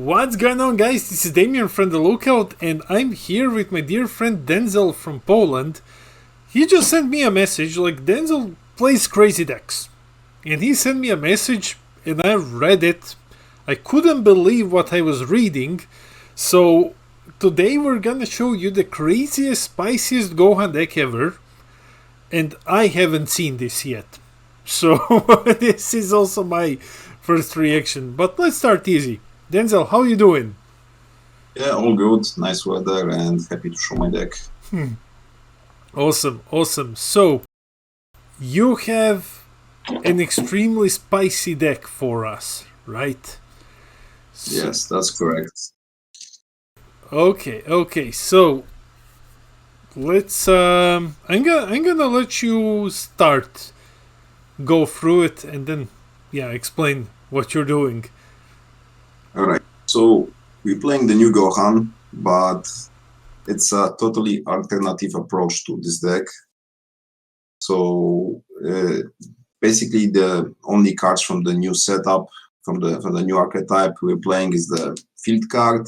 What's going on, guys? This is Damien from The Lookout, and I'm here with my dear friend Denzel from Poland. He just sent me a message, like, Denzel plays crazy decks. And he sent me a message, and I read it. I couldn't believe what I was reading. So, today we're gonna show you the craziest, spiciest Gohan deck ever. And I haven't seen this yet. So, this is also my first reaction. But let's start easy. Denzel, how you doing? Yeah, all good. Nice weather and happy to show my deck. Awesome. So, you have an extremely spicy deck for us, right? Yes, that's correct. Okay. So, let's I'm gonna let you start, go through it, and then explain what you're doing. All right. So we're playing the new Gohan, but it's a totally alternative approach to this deck. So basically, the only cards from the new setup, from the new archetype we're playing, is the field card,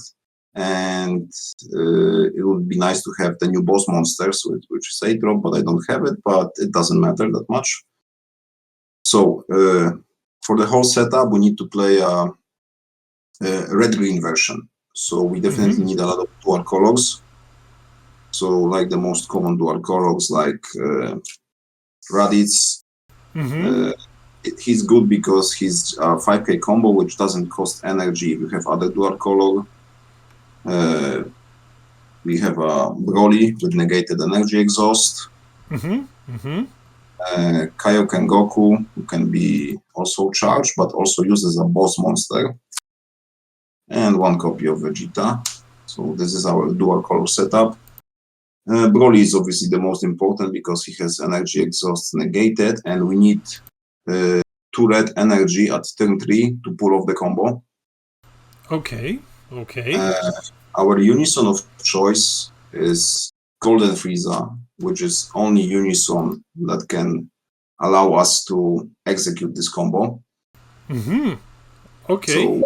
and it would be nice to have the new boss monsters, which is 8-drop, but I don't have it. But it doesn't matter that much. So for the whole setup, we need to play a red-green version. So we definitely need a lot of dual colors. So like the most common dual colors, like Raditz. He's good because he's a 5k combo, which doesn't cost energy if you have other dual color. We have a Broly with negated energy exhaust. Kaioken Goku, who can be also charged, but also used as a boss monster. And one copy of Vegeta. So this is our dual color setup. Broly is obviously the most important because he has energy exhaust negated, and we need 2 red energy at turn 3 to pull off the combo. Okay. Our unison of choice is Golden Frieza, which is only unison that can allow us to execute this combo. Okay.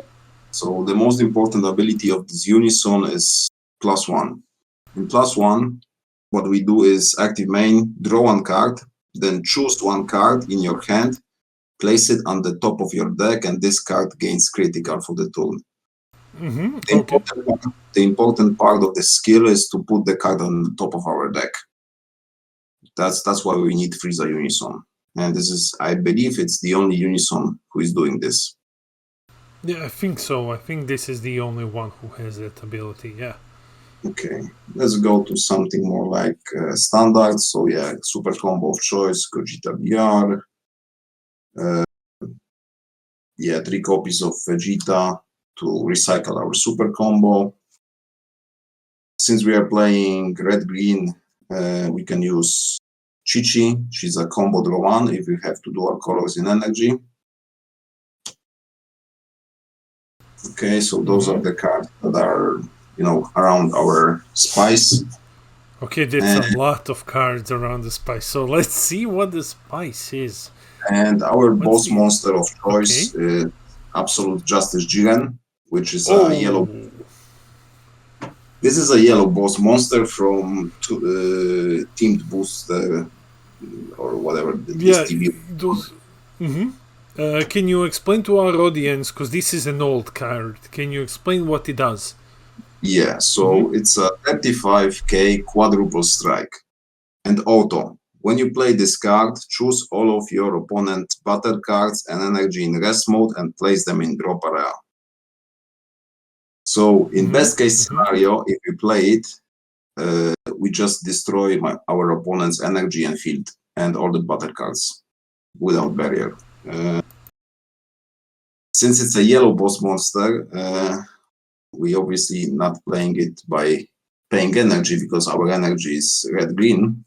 So the most important ability of this unison is +1. In +1, what we do is active main, draw 1 card, then choose 1 card in your hand, place it on the top of your deck, and this card gains critical for the turn. The important part of the skill is to put the card on the top of our deck. That's why we need Frieza Unison. And this is, I believe it's the only Unison who is doing this. Yeah, I think so. I think this is the only one who has that ability, yeah. Okay, let's go to something more like standard. So yeah, super combo of choice, Gogeta VR. 3 copies of Vegeta to recycle our super combo. Since we are playing red-green, we can use Chi-Chi. She's a combo draw 1 if we have to dual colors in energy. Okay, so those are the cards that are, around our spice. Okay, that's a lot of cards around the spice. So let's see what the spice is. And our boss monster of choice is Absolute Justice Jiren, which is a yellow. This is a yellow boss monster from Teamed Booster or whatever. This TV. Can you explain to our audience, because this is an old card, can you explain what it does? Yeah, so it's a 35k quadruple strike and auto. When you play this card, choose all of your opponent's battle cards and energy in rest mode and place them in drop area. So in best case scenario, if we play it, we just destroy our opponent's energy and field and all the battle cards without barrier. Since it's a yellow boss monster, we obviously not playing it by paying energy because our energy is red-green.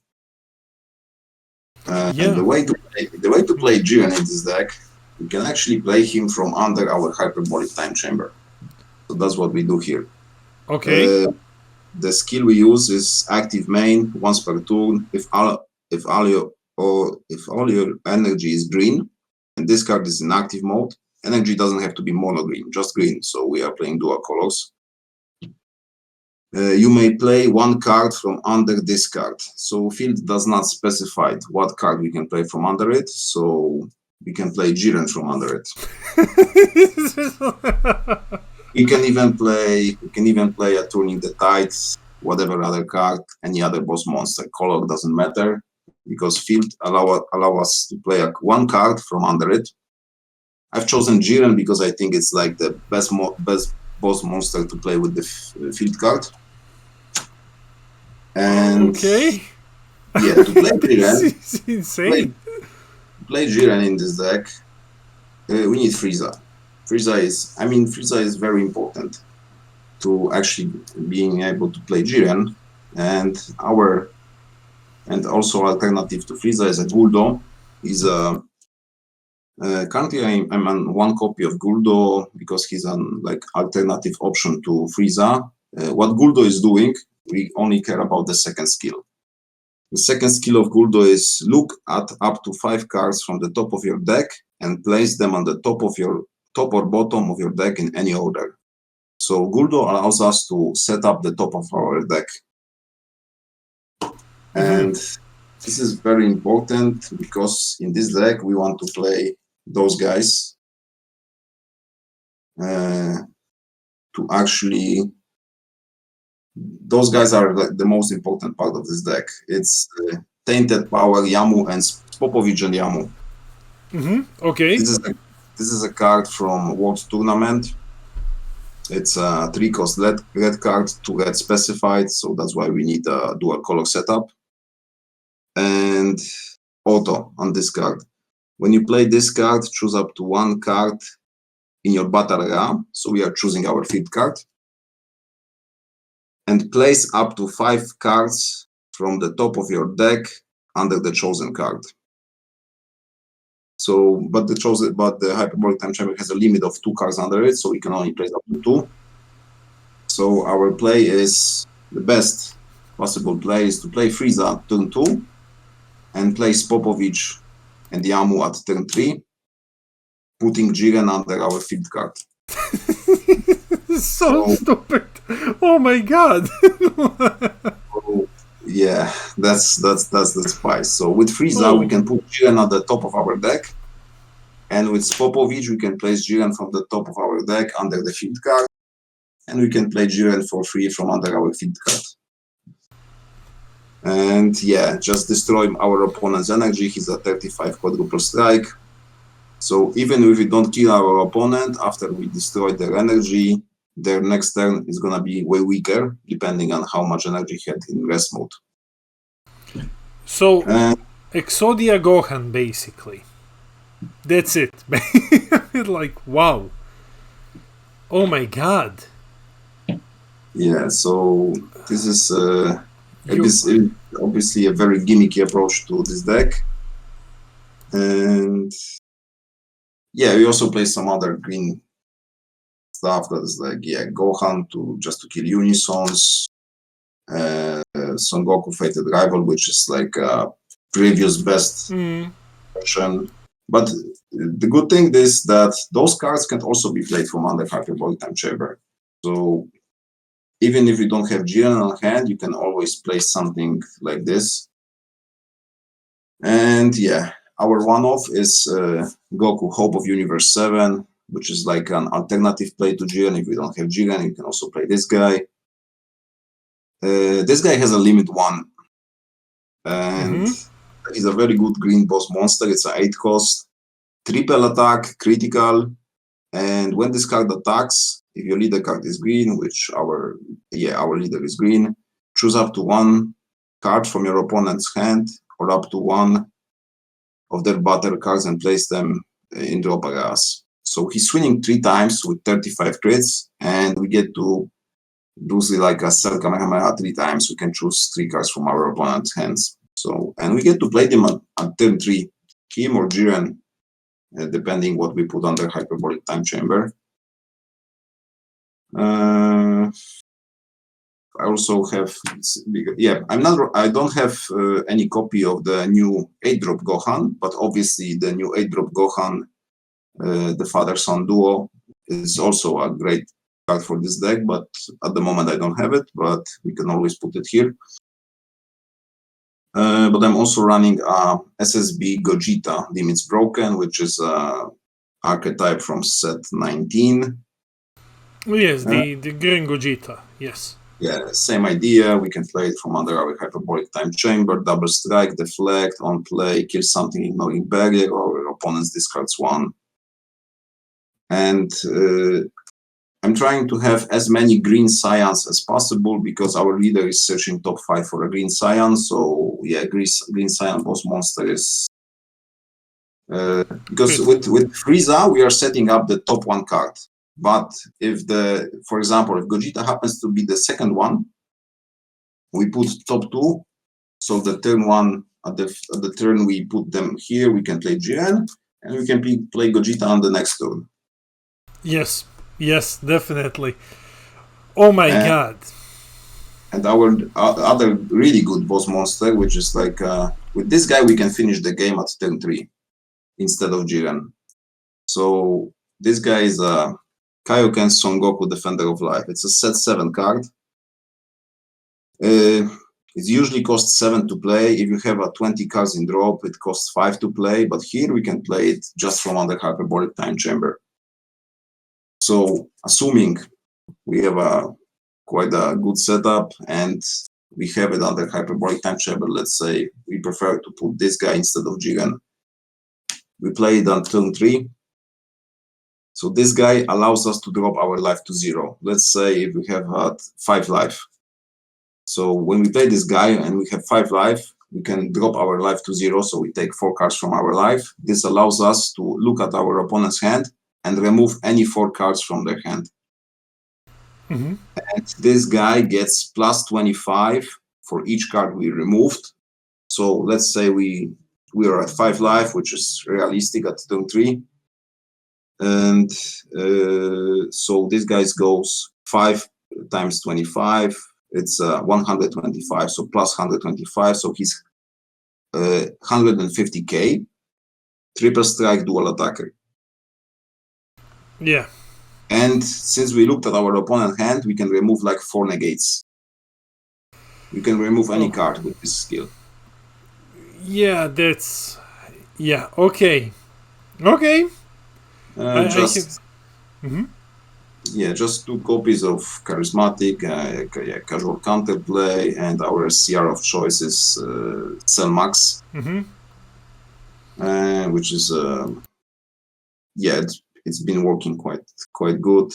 And the way to play Jiren in this deck, we can actually play him from under our hyperbolic time chamber. So that's what we do here. Okay. The skill we use is active main once per turn. If all your energy is green and this card is in active mode, energy doesn't have to be mono green, just green. So we are playing dual colors. You may play one card from under this card. So field does not specify what card we can play from under it. So we can play Jiren from under it. We can even play a Turning the Tides, whatever other card, any other boss monster. Color doesn't matter because field allow us to play one card from under it. I've chosen Jiren because I think it's like the best boss monster to play with the field card. And okay. Yeah, to play Jiren, This is insane. Play Jiren in this deck, we need Frieza. Frieza is very important to actually being able to play Jiren, and also alternative to Frieza is a Guldo. Currently I'm on one copy of Guldo because he's an like alternative option to Frieza. What Guldo is doing, we only care about the second skill. The second skill of Guldo is look at up to 5 cards from the top of your deck and place them on the top or bottom of your deck in any order. So Guldo allows us to set up the top of our deck. And this is very important because in this deck we want to play those guys those guys are the most important part of this deck. It's Tainted Power, Yamu, and Popovich and Yamu. Okay. This is a card from World Tournament. It's a 3-cost red card, 2 red specified, so that's why we need a dual color setup. And auto on this card. When you play this card, choose up to 1 card in your battle area. So we are choosing our field card. And place up to 5 cards from the top of your deck under the chosen card. So, but the Hyperbolic Time Chamber has a limit of 2 cards under it, so we can only place up to 2. So our play is, the best possible play is to play Frieza turn 2 and place Popovich and Yamu at turn 3, putting Jiren under our field card. so stupid. Oh my god. Yeah, that's the spice. So with Frieza, we can put Jiren at the top of our deck, and with Popovich, we can place Jiren from the top of our deck under the field card, and we can play Jiren for free from under our field card. And yeah, just destroy our opponent's energy. He's a 35 quadruple strike. So even if we don't kill our opponent after we destroy their energy, their next turn is gonna be way weaker, depending on how much energy he had in rest mode. So, Exodia Gohan, basically. That's it. Like, wow. Oh my god. Yeah, so this is obviously a very gimmicky approach to this deck. And yeah, we also play some other green stuff that is like, yeah, Gohan just to kill Unisons, Son Goku Fated Rival, which is like a previous best version. But the good thing is that those cards can also be played from under Hyperbolic Time Chamber. So even if you don't have Jiren on hand, you can always play something like this. And yeah, our one-off is Goku Hope of Universe 7, which is like an alternative play to Jiren. If you don't have Jiren, you can also play this guy. This guy has a limit 1. And he's a very good green boss monster. It's an 8-cost, triple attack, critical. And when this card attacks, if your leader card is green, which our leader is green, choose up to 1 card from your opponent's hand or up to 1 of their battle cards and place them in drop areas. So he's swinging 3 times with 35 crits, and we get to do like a Cell Kamehameha 3 times. We can choose 3 cards from our opponent's hands. So, and we get to play them at turn 3, him or Jiren, depending what we put under Hyperbolic Time Chamber. I also have, I don't have any copy of the new 8-drop Gohan, but obviously the new 8-drop Gohan the father-son duo is also a great card for this deck, but at the moment I don't have it, but we can always put it here. But I'm also running SSB Gogeta Limits Broken, which is a archetype from set 19. Yes, the Green Gogeta, yes. Yeah, same idea. We can play it from under our Hyperbolic Time Chamber, double strike, deflect, on play, kill something, ignoring barrier, or opponents discards one. And I'm trying to have as many green scions as possible because our leader is searching top 5 for a green scion. So yeah, green scion boss monster is because with Frieza we are setting up the top 1 card. But if for example, if Gogeta happens to be the second one, we put top 2. So the turn 1 at the turn we put them here. We can play Jiren and we can play Gogeta on the next turn. Yes, definitely. Oh my god. And our other really good boss monster, which is like, with this guy we can finish the game at turn 3 instead of Jiren. So this guy is a Kaioken Son Goku Defender of Life. It's a set 7 card. It usually costs 7 to play. If you have a 20 cards in drop, it costs 5 to play. But here we can play it just from under Hyperbolic Time Chamber. So assuming we have quite a good setup and we have it under Hyperbolic Time Chamber, let's say we prefer to put this guy instead of Jiren. We play it on turn 3. So this guy allows us to drop our life to 0. Let's say if we have 5 life. So when we play this guy and we have 5 life, we can drop our life to 0. So we take 4 cards from our life. This allows us to look at our opponent's hand and remove any 4 cards from their hand. Mm-hmm. And this guy gets plus 25 for each card we removed. So let's say we are at 5 life, which is realistic at turn 3. And so this guy goes 5 times 25. It's 125, so plus 125. So he's 150k. Triple strike, dual attacker. Yeah. And since we looked at our opponent's hand, we can remove like 4 negates. We can remove any card with this skill. Yeah, that's... Yeah, okay. Okay. Yeah, just 2 copies of Charismatic, Casual Counterplay, and our CR of choice is Cell Max, which is it's been working quite good.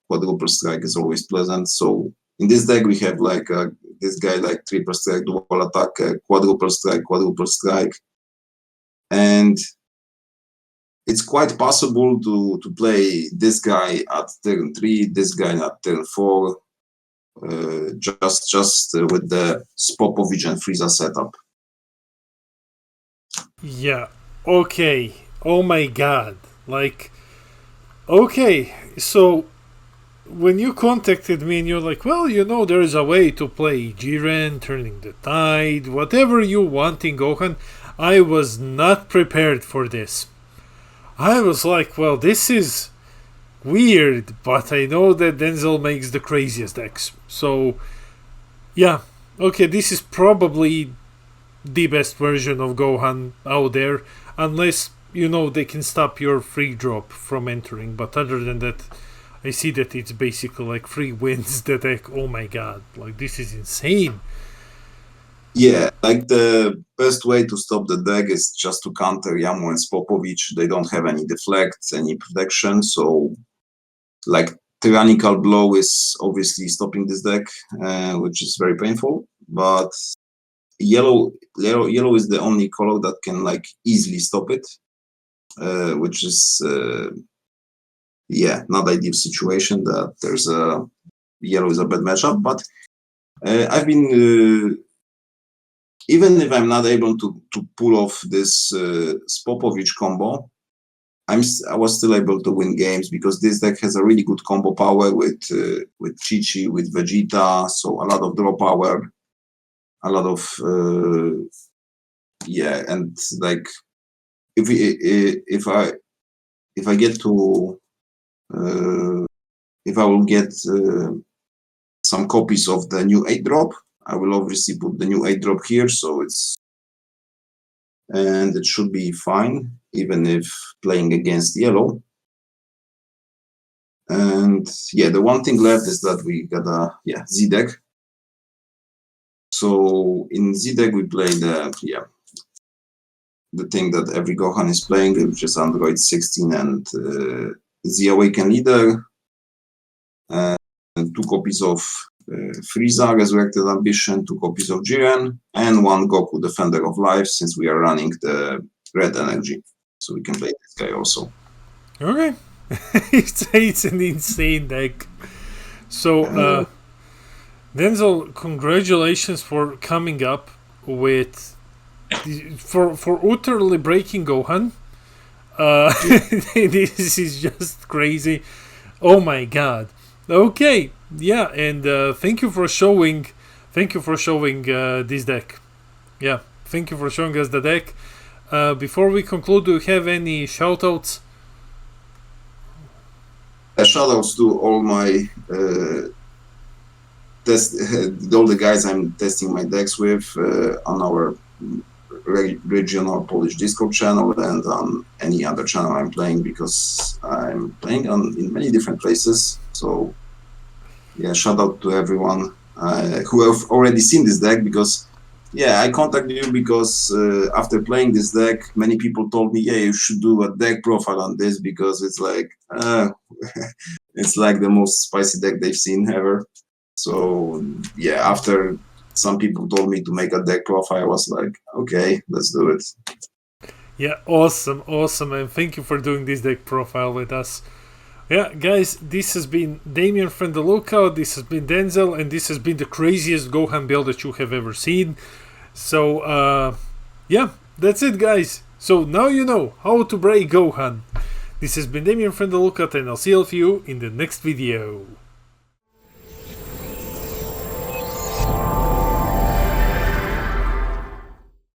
Quadruple Strike is always pleasant. So in this deck we have like this guy like triple strike, dual attack, quadruple strike, and it's quite possible to play this guy at turn 3, this guy at turn 4, just with the Spopovich and Frieza setup. Yeah. Okay. Oh my god. Like, okay. So when you contacted me and you're like, well, there is a way to play Jiren, Turning the Tide, whatever you want in Gohan, I was not prepared for this. I was like, well, this is weird, but I know that Denzel makes the craziest decks. So, yeah. Okay, this is probably the best version of Gohan out there, unless, they can stop your free drop from entering. But other than that, I see that it's basically like free wins the deck. Oh my god, like this is insane. Yeah, like the best way to stop the deck is just to counter Yamu and Spopovich. They don't have any deflects, any protection, so like Tyrannical Blow is obviously stopping this deck, which is very painful. But yellow is the only color that can like easily stop it, which is not ideal situation. That there's yellow is a bad matchup, but I've been. Even if I'm not able to pull off this Spopovich combo, I was still able to win games because this deck has a really good combo power with Chi-Chi, with Vegeta, so a lot of draw power, a lot of and like if if I get to if I will get some copies of the new 8 drop, I will obviously put the new 8 drop here, so and it should be fine, even if playing against yellow. And yeah, the one thing left is that we got a Z deck. So in Z deck we play the thing that every Gohan is playing, which is Android 16 and the Awakened Leader, and 2 copies of Frieza, Resurrected Ambition, 2 copies of Jiren, and 1 Goku, Defender of Life, since we are running the red energy. So we can play this guy also. Okay. It's an insane deck. So, Denzel, congratulations for coming up with for utterly breaking Gohan. This is just crazy. Oh my god. Okay, yeah, and thank you for showing this deck. Yeah, thank you for showing us the deck. Before we conclude, do you have any shoutouts? Shoutouts to all my all the guys I'm testing my decks with on our regional Polish Discord channel and on any other channel I'm playing, because I'm playing in many different places. So yeah, shout out to everyone who have already seen this deck, because I contacted you because after playing this deck, many people told me, you should do a deck profile on this, because it's like it's like the most spicy deck they've seen ever. So yeah, after some people told me to make a deck profile, I was like, okay, let's do it. Yeah, awesome, and thank you for doing this deck profile with us. Yeah, guys, this has been Damien from the Lookout, this has been Denzel, and this has been the craziest Gohan build that you have ever seen. So, yeah, that's it, guys. So now you know how to break Gohan. This has been Damien from the Lookout, and I'll see all of you in the next video.